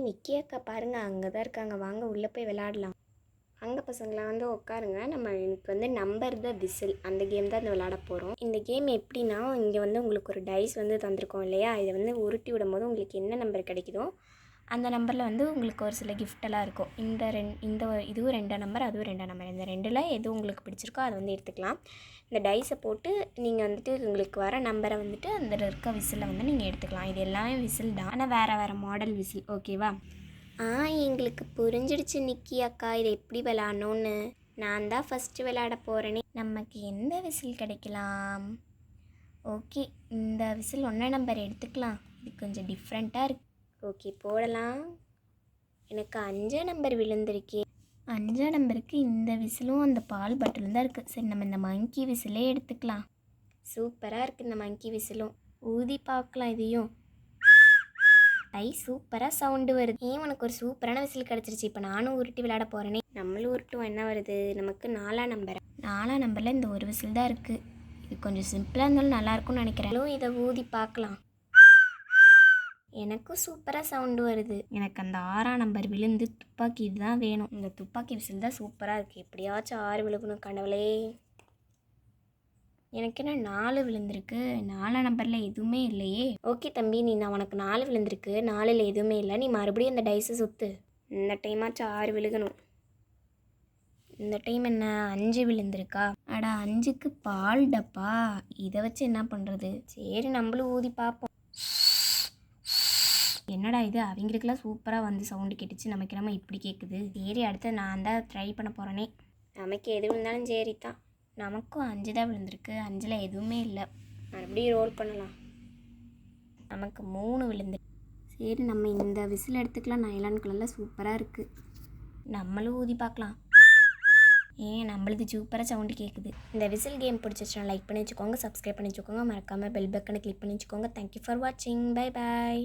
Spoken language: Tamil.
நிக்கி அக்கா பாருங்க, அங்கே தான் இருக்காங்க. வாங்க உள்ளே போய் விளையாடலாம். அங்கே பசங்களாம் வந்து உட்காருங்க. நம்ம எனக்கு வந்து நம்பர் த விசில் அந்த கேம் தான் இந்த விளையாட போகிறோம். இந்த கேம் எப்படின்னா, இங்கே வந்து உங்களுக்கு ஒரு டைஸ் வந்து தந்திருக்கோம் இல்லையா, இதை வந்து உருட்டி விடும்போது உங்களுக்கு என்ன நம்பர் கிடைக்குதோ அந்த நம்பரில் வந்து உங்களுக்கு ஒரு சில கிஃப்டெல்லாம் இருக்கும். இதுவும் 2 நம்பர், அதுவும் 2 நம்பர். இந்த 2ல் எது உங்களுக்கு பிடிச்சிருக்கோ அதை வந்து எடுத்துக்கலாம். இந்த டைஸை போட்டு நீங்கள் வந்துட்டு உங்களுக்கு வர நம்பரை வந்துட்டு அந்த இருக்க விசிலில் வந்து நீங்கள் எடுத்துக்கலாம். இது எல்லாமே விசில் தான், ஆனால் வேறு வேறு மாடல் விசில். ஓகேவா? எங்களுக்கு புரிஞ்சிடுச்சு நிக்கி அக்கா, இதை எப்படி விளாட்ணுன்னு. நான் தான் ஃபஸ்ட்டு விளையாட போகிறேனே. நமக்கு எந்த விசில் கிடைக்கலாம்? ஓகே, இந்த விசில் 1 நம்பர் எடுத்துக்கலாம். இது கொஞ்சம் டிஃப்ரெண்ட்டாக இருக்குது. ஓகே, போடலாம். எனக்கு 5 நம்பர் விழுந்திருக்கே. 5 நம்பருக்கு இந்த விசிலும் அந்த பால் பாட்டிலும் தான் இருக்குது. சரி, நம்ம இந்த மங்கி விசிலே எடுத்துக்கலாம். சூப்பராக இருக்குது இந்த மங்கி விசிலும். ஊதி பார்க்கலாம் இதையும். சூப்பராக சவுண்டு வருது. உனக்கு ஒரு சூப்பரான விசில் கிடச்சிருச்சு. இப்போ நானும் உருட்டி விளையாட போகிறேனே. நம்மளும் உருட்டும். என்ன வருது நமக்கு? 4ஆம் நம்பர். 4ஆம் நம்பரில் இந்த ஒரு விசில் தான் இருக்குது. இது கொஞ்சம் சிம்பிளாக இருந்தாலும் நல்லாயிருக்கும்னு நினைக்கிறேன். இதை ஊதி பார்க்கலாம். எனக்கும் சூப்பராக சவுண்டு வருது. எனக்கு அந்த 6ஆம் நம்பர் விழுந்து துப்பாக்கி இதுதான் வேணும். இந்த துப்பாக்கி விசில் தான் சூப்பராக இருக்குது. எப்படியாச்சும் 6 விழுகணும் கடவுளே. எனக்கு என்ன 4 விழுந்திருக்கு? 4ஆம் நம்பரில் எதுவுமே இல்லையே. ஓகே தம்பி, நான் உனக்கு 4 விழுந்திருக்கு, 4ல் எதுவுமே இல்லை. நீ மறுபடியும் அந்த டைஸை சுற்று. இந்த டைமாச்சும் 6 விழுகணும். இந்த டைம் என்ன 5 விழுந்திருக்கா? அடா, 5க்கு பால் டப்பா. இதை வச்சு என்ன பண்ணுறது? சரி, நம்மளும் ஊதி பார்ப்போம். என்னடா இது, அவங்களுக்கெல்லாம் சூப்பராக வந்து சவுண்டு கேட்டுச்சு, நமக்கு நம்ம இப்படி கேட்குது. சரி, அடுத்து நான் தான் ட்ரை பண்ண போகிறேனே. நமக்கு எது விழுந்தாலும் சரி தான். நமக்கும் 5 தான் விழுந்திருக்கு, 5ல் எதுவுமே இல்லை. மறுபடியும் ரோல் பண்ணலாம். நமக்கு 3 விழுந்து. சரி, நம்ம இந்த விசில் எடுத்துக்கலாம். நைலான் கலரில் சூப்பராக இருக்குது. நம்மளும் ஊதி பார்க்கலாம். நம்மளுக்கு சூப்பராக சவுண்டு கேட்குது. இந்த விசில் கேம் பிடிச்சிச்சுன்னா லைக் பண்ணி வச்சுக்கோங்க, சப்ஸ்கிரைப் பண்ணி வச்சுக்கோங்க, மறக்காமல் பெல் பட்டனை கிளிக் பண்ணி வச்சுக்கோங்க. தேங்க்யூ ஃபார் வாட்சிங். Bye bye.